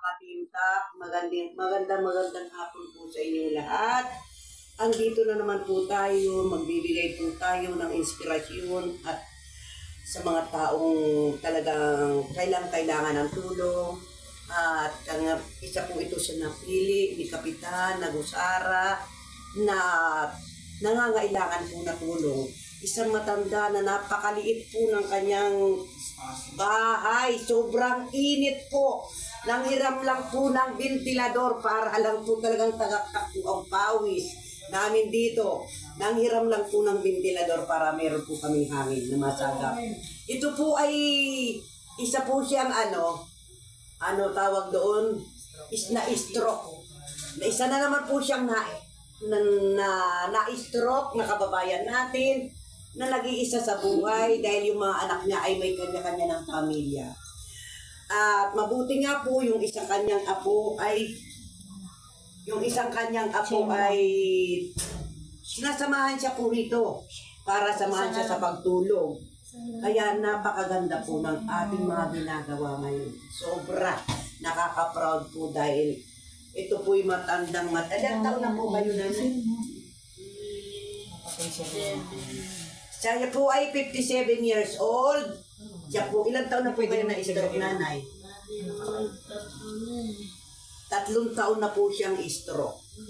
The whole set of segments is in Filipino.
katimtak, magandang hapon po sa inyo lahat. Andito na naman po tayo, magbibigay po tayo ng inspirasyon at sa mga taong talagang kailangan ng tulong. At isa po ito sa napili ni Kapitan Nagusara na nangangailangan po na tulong. Isang matanda na napakaliit po ng kanyang bahay. Sobrang init po. Nanghiram lang po ng ventilador para lang po talagang tagaktak po ang pawis namin dito. Nanghiram lang po ng ventilador para meron po kaming hangin na masagap. Ito po ay isa po siyang ano tawag doon? Na-stroke. Isa na naman po siyang na-stroke na kababayan natin na nag-iisa sa buhay dahil yung mga anak niya ay may kanya-kanya ng pamilya. At mabuti nga po yung isang kanyang apo ay sinasamahan siya po rito para samahan siya sa pagtulong. Kaya napakaganda po ng ating mga ginagawa ngayon. Sobra nakaka-proud po dahil ito po'y matandang ilang taon na po kayo na? Siya po ay 57 years old. Siya po, ilang taon na po kayo na-stroke, nanay? 3 taon na po siyang stroke. 3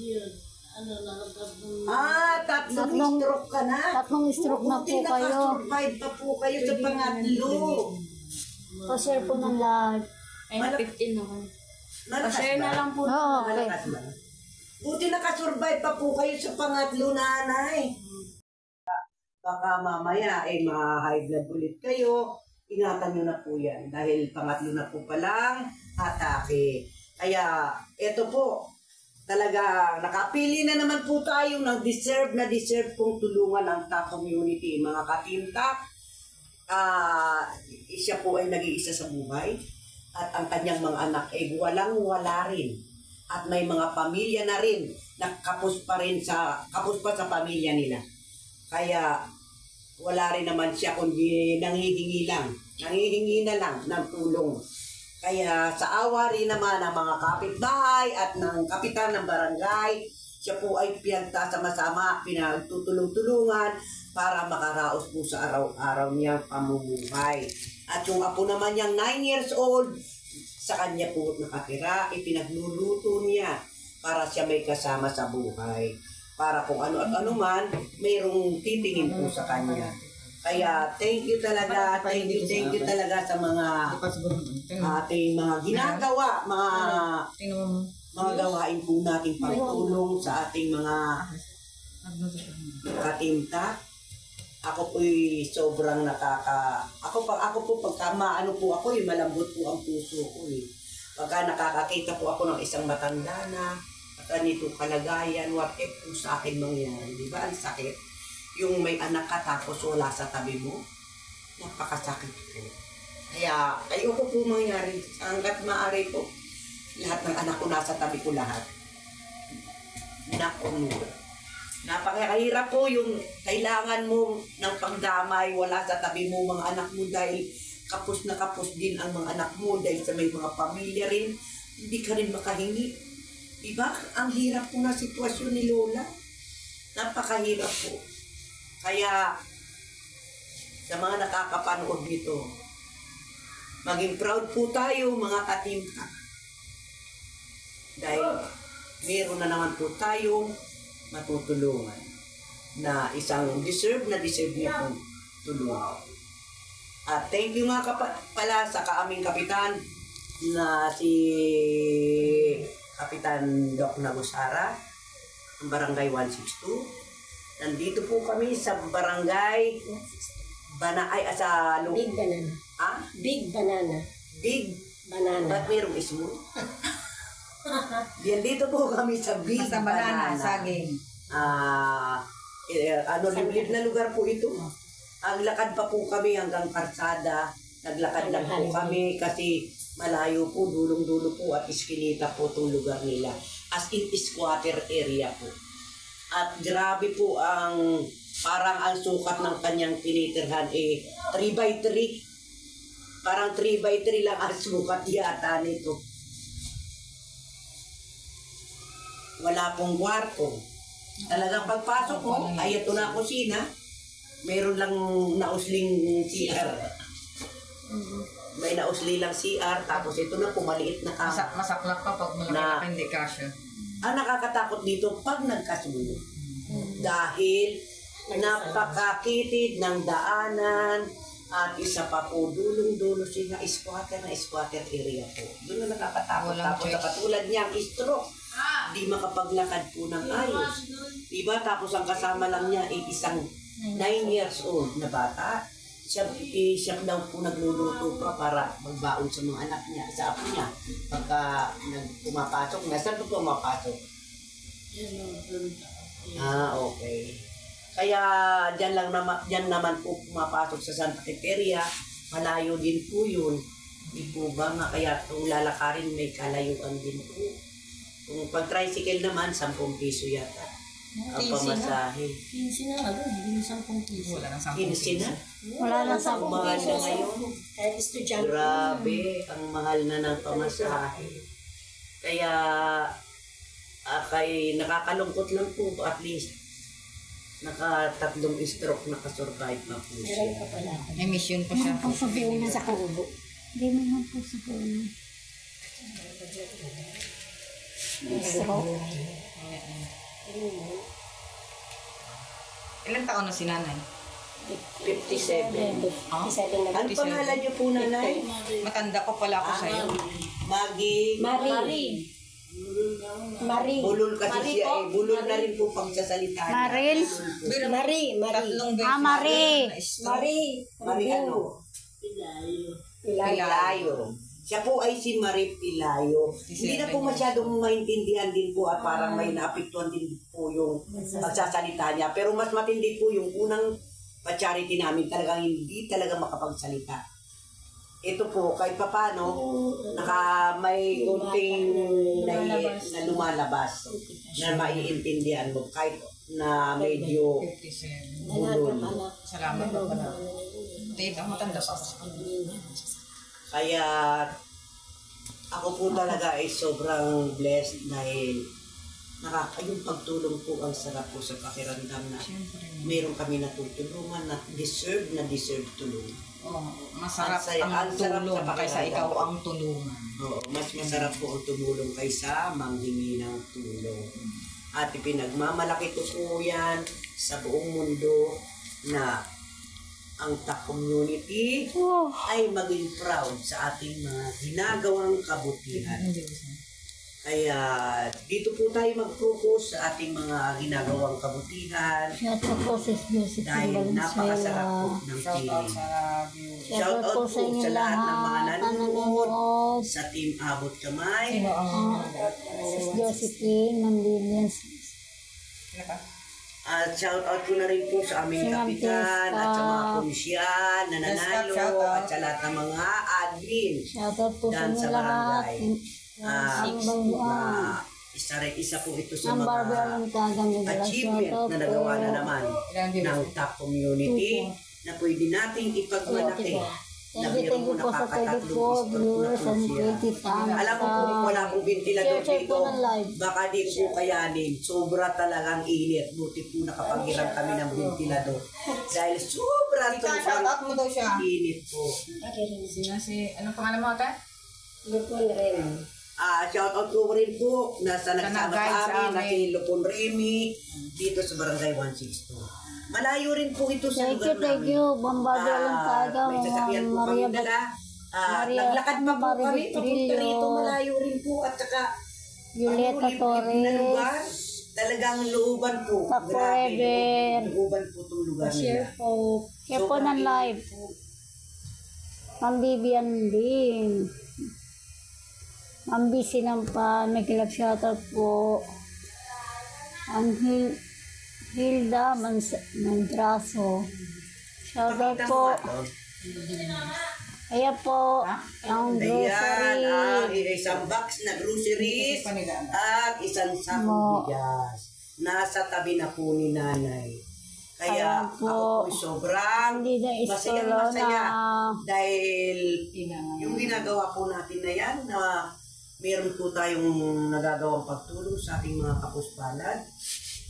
stroke ka na? 3 stroke na po kayo. Nakasurvive pa po kayo sa pangatlo. Pa-share po ng live. Ay, 15 naman. Pa-share na lang po. Oo, okay. Buti nakasurvive pa po kayo sa pangatlo, nanay. Baka mamaya ay ma-high blood ulit kayo. Ingatan nyo na po yan dahil pangatlo na po palang atake. Kaya eto po, talaga nakapili na naman po tayo ng deserve pong tulungan ng TAC community. Mga katintak, siya po ay nag-iisa sa buhay at ang kanyang mga anak ay walang-wala rin. At may mga pamilya na rin na kapos pa sa pamilya nila. Kaya wala rin naman siya kundi nanghihingi na lang ng tulong. Kaya sa awa rin naman ng mga kapitbahay at ng kapitan ng barangay, siya po ay pinagtasama-sama, pinagtutulong-tulungan para makaraos po sa araw-araw niyang pamumuhay. At yung apo naman niyang 9 years old, sa kanya po nakatira, ipinagluluto niya para siya may kasama sa buhay. Para kung ano at ano man, mayroong titingin po sa kanya. Kaya thank you talaga sa mga ating mga ginagawa, mga gawain po nating pagtulong sa ating mga katimtak. Ako po'y sobrang ako po pagka maano po ako, malambot po ang puso ko eh. Pagka nakakakita po ako ng isang matanda na ganito kalagayan, what if kung sa akin mangyari, di ba? Ang sakit. Yung may anak ka tapos wala sa tabi mo, napakasakit po. Kaya ayoko po mangyari. Hanggat maaari po, lahat ng anak ko nasa tabi ko lahat. Napakahirap po yung kailangan mo ng pagdamay, wala sa tabi mo mga anak mo dahil kapos na kapos din ang mga anak mo dahil sa may mga pamilya rin, hindi ka rin makahingi. Diba? Ang hirap po na sitwasyon ni Lola. Napakahirap po. Kaya, sa mga nakakapanood nito, maging proud po tayo mga katimtak. Dahil meron na naman po tayong matutulungan na isang deserve niya pong tulungan. At thank you nga pala sa aming kapitan na si Kapitan Doc Nagusara, ang Barangay 162. Nandito po kami sa Barangay sa Big Banana. Big Banana. Big Banana. Ba't mayroong ismo? Dito po kami sa Big Banana. Saging. Liblib na lugar po ito. Ang lakad pa po kami hanggang Karsada. Naglakad lang po kami kasi malayo po, dulong-dulo po at iskinita po itong lugar nila. As in squatter area po. At grabe po parang ang sukat ng kanyang tinitirhan 3x3. Parang 3x3 lang ang sukat yata nito. wala pong kwarto. Talagang pagpasok ko, ay ito na ang kusina. Mayroon lang nausling CR. May nausli lang CR, tapos ito na pumaliit na kama. Masaklap pa pag malaki Na- na hindi kasya. Ang nakakatakot dito pag nagkasunod. Dahil napakakitid ng daanan at isa pa po dulong-dulo sila squatter na squatter area po. Doon na nakakatakot. Walang Tapos choice. katulad niyang stroke. Di makapaglakad po ng ayos. Diba? Tapos ang kasama lang niya ay isang 9 years old na bata. Siya daw po nagluluto pa para magbaon sa mga anak niya, sa apo niya. Pagka pumapasok na, saan po pumapasok? Okay. Kaya dyan naman po pumapasok sa Santa Teteria. Malayo din po yun. Di po ba nga, kaya kung lalakarin may kalayuan din po. Kung pag-tricycle naman, 10 piso yata. Ang pamasahe. 15 na, hindi 10 piso. Wala nang 10 15 na? Wala na 10 Ang mahal na ngayon. Kahit estudyante. Grabe, ang mahal na ng pamasahe. Kaya, kay nakakalungkot lang po, at least, naka-3 stroke nakasurvive na po Meron siya. ka pala. May mission pa siya. Ang sabihin na sa kubo. Hindi naman po sa puno. Stroke. Ilang taon na si nanay? 57. 57 na. Ano pangalan niyo po, nanay? Matanda ko pala ako sa'yo. Maggie. Marie. Marie. Bulol kasi siya eh. Bulol na rin po pagsasalita niya. Maril? Pero Marie. tatlong beses Ah, Marie. Marie. Marie ano? Pilayo. Siya po ay si Marie Pilayo. Hindi na po masyadong maintindihan din po at parang may naapektuhan din po yung pagsasalita niya. Pero mas matindi po yung unang pa-charity namin, talagang hindi talaga makapagsalita. Ito po, kahit papano, may kunting na lumalabas na maiintindihan mo kahit na medyo 57. bulol. Salamat po pala. Dave, ang matanda pa ako. Kaya ako po talaga ay sobrang blessed dahil yung pagtulong po ang sarap po sa pakiramdam na meron kami natutulungan na deserve tulong. Oh, masarap Ang ang sarap tulong sa kaysa pakiramdam. ikaw ang tulungan. Oo, mas masarap po ang tumulong kaysa manghingi ng tulong. At ipinagmamalaki ko po yan sa buong mundo na ang TAC community Oh, ay maging proud sa ating mga ginagawang kabutihan. Kaya dito po tayo mag-focus sa ating mga ginagawang kabutihan shout out po sa Joseph dahil napakasarap po Valenzuela. ng Shout out feeling. sa viewers. Shout out po sa inyo sa lahat ng mga lahat na nanonood, nanonood. sa Team Abot Kamay, Sino ang... Sis Josephine Manlilians. Sino pa? at shout out ko na rin po sa aming Si Ma'am kapitan at sa mga Tessa. komisyan na nanalo Shout out. at sa lahat ng mga admin. Shout out po sa Dan inyo sa lahat. barangay. Ang bayuan. Isa po ito sa Ang Barbie mga Alantagan ni Shout achievement out na po. nagawa na naman Ilang viewers? ng TAC community na pwede nating ipagmalaki na Thank you mayroong po sa 34 nakakatatlong stroke na viewers po and siya. 20 thumbs Alam mo kung wala pong ventilador Share dito, po ng live. baka di ko kayanin. Sobra talagang init. Buti po nakapaghiram kami ng ventilador. Dahil sobra Ika, shout out mo daw siya. init po. Sino si... Anong pangalan mo ata? Lupon rin. Shout out ko rin po nasa nagsama nag-guide sa kami na amin. si Lupon Remy dito sa Barangay 162. Malayo rin po ito sa Thank lugar you, thank namin. you. Bambardo Alantagan. May sasakyan po Maria kami dala. Maria- Naglakad pa po Maria kami papunta Vitrillo. rito. Malayo rin po. At saka Violeta na Torres. lugar. Talagang looban po. Sa Forever. Looban po itong lugar Share nila. po. Share po ng live. Ma'am Vivian din. Ma'am B. Sinampan. May kilap shoutout po. Ang Hilda Mandraso. Shoutout Pakita po. mo nga to. Ayan po. Ang Ayan, grocery. isang box na groceries Panila. at isang sakong bigas. Nasa tabi na po ni nanay. Kaya Ayan po. ako po sobrang Hindi na istolo masaya na. dahil yung ginagawa po natin na yan na meron po tayong nagagawang pagtulong sa ating mga kapuspalad.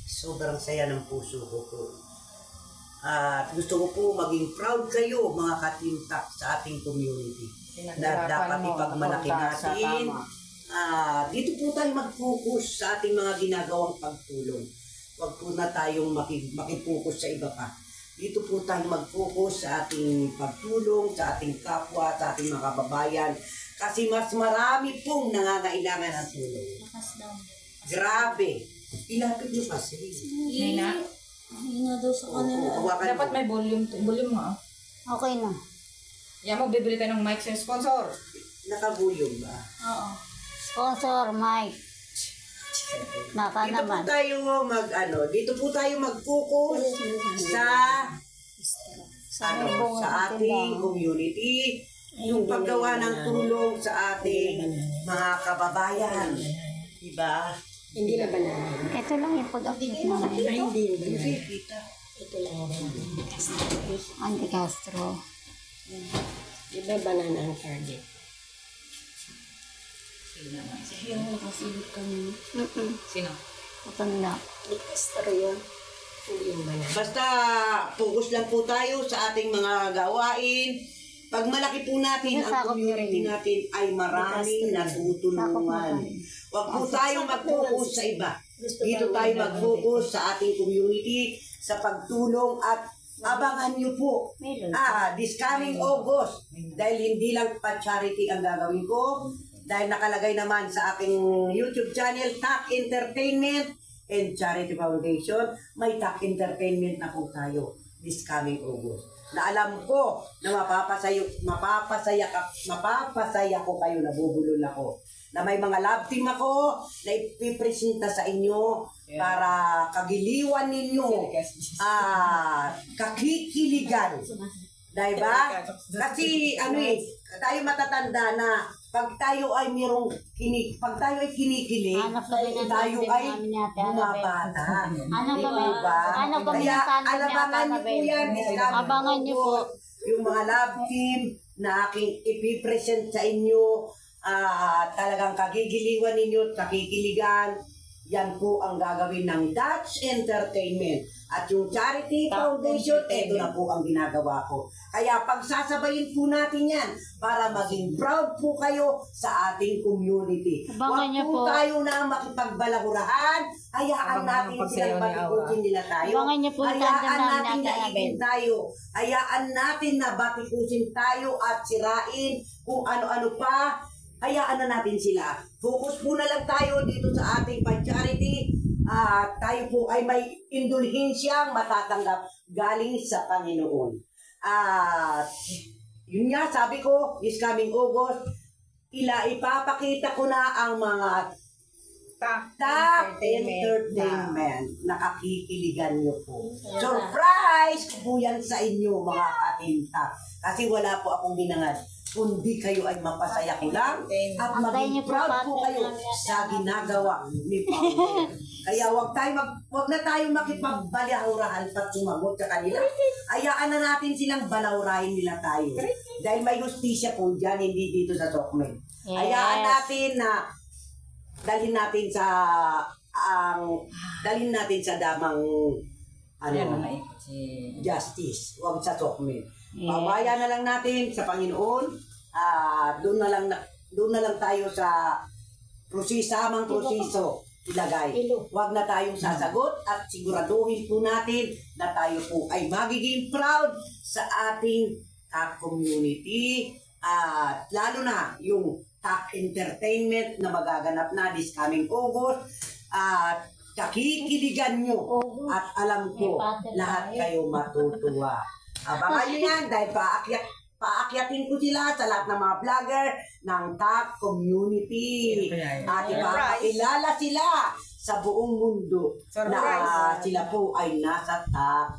Sobrang saya ng puso ko po. At gusto ko po maging proud kayo mga katimtak sa ating community. Na dapat ipagmalaki natin. Dito po tayo mag-focus sa ating mga ginagawang pagtulong. Huwag po na tayong makipokus sa iba pa. Dito po tayo mag-focus sa ating pagtulong, sa ating kapwa, sa ating mga kababayan. Kasi mas marami pong nangangailangan ng tulong. Grabe. Ilapit nyo kasi. Nina, daw sa dapat may volume mo ah. Okay na. Yan mo, bibili tayo ng mic sa sponsor. Nakagulong ba? Oo. Sponsor, Mike. Naka Dito po naman. tayo dito po tayo mag-focus sa sa ating community, yung paggawa ng tulong sa ating mga kababayan. Diba? Hindi na banana. Ito lang yung pag-update namin. Ay, hindi na banana. Kita. Ito lang ang banana. Anti Castro. Di ba banana ang target? Sino? Yung nakasilip kami. Sino? Matanda. Di Castro yun. Hindi yung banana. Basta focus lang po tayo sa ating mga gawain. Pag malaki po natin ang Sakop niyo community rin. natin ay maraming natutulungan. Huwag po tayo mag-focus sa iba. Dito tayo mag-focus sa ating community, sa pagtulong at abangan nyo po. This coming August, dahil hindi lang pa-charity ang gagawin ko, dahil nakalagay naman sa aking YouTube channel, TAC Entertainment and Charity Foundation, may TAC Entertainment na po tayo this coming August. Na alam ko na mapapasaya ko kayo, nabubulol ako. Na may mga love team ako na ipipresenta sa inyo para kagiliwan ninyo, kakikiligan. Diba? Kasi tayo matatanda na pag tayo ay kinikilig, Hanap kami ng tayo tandem ay namin ni Ate Annabel. bumabata. Ano kami? Diba? Ano kami Kaya ng tandem ni Ate alabangan niyo po Annabel? yan. Abangan niyo po. Yung mga love team na aking ipipresent sa inyo, talagang kagigiliwan ninyo, kakikiligan. Yan po ang gagawin ng Dutch Entertainment. At yung Charity Foundation, ito na po ang ginagawa ko. Kaya pagsasabayin po natin yan para maging proud po kayo sa ating community. Abangan niyo Huwag po po. tayo na makipagbalahurahan. Hayaan Abangan natin ang silang pagsayaw ni Aura. batikutin nila tayo. Abangan niyo po yung tandem Hayaan namin natin ni Ate na Annabel. tayo. Hayaan natin na batikusin tayo at sirain kung ano-ano pa. Hayaan na natin sila. Focus po na lang tayo dito sa ating pan-charity. Tayo po ay may indulhensyang matatanggap galing sa Panginoon. Yun nga, sabi ko, this coming August, ipapakita ko na ang mga TAC Entertainment. Nakakikiligan niyo po. Surprise po yan sa inyo mga katinta. Kasi wala po akong binangad. Kundi kayo ay mapasaya ko lang at Antayin niyo maging po proud po kayo sa ginagawa ni Paulo. Kaya wag na tayo makipagbalahurahan at sumagot sa kanila. Hayaan na natin silang balahurahin nila tayo. Dahil may justisya po dyan, hindi dito sa Sokmen. Yes. Hayaan natin na dalhin natin sa damang justice, huwag sa Sokmen. Yes. Pabayan na lang natin sa Panginoon. Doon na lang tayo sa samang proseso ilagay. Huwag na tayong sasagot at siguraduhin po natin na tayo po ay magiging proud sa ating community. At lalo na yung TAC Entertainment na magaganap na this coming August. At kakikiligan nyo. At alam ko, lahat kayo matutuwa. Abangan nyo yan dahil paakyatin ko sila sa lahat ng mga vlogger ng TAC community. At ipapakilala sila sa buong mundo na sila po ay nasa TAC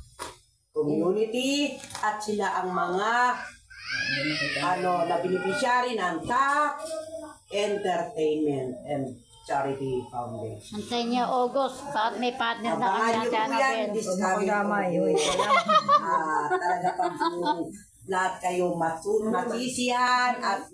community at sila ang mga na beneficiary ng TAC Entertainment and Charity Foundation. Antayin niyo August. Saat may partner na Abangan kami nyo Ate po yan Annabel. this coming August. Talaga pang lahat kayo masisiyan at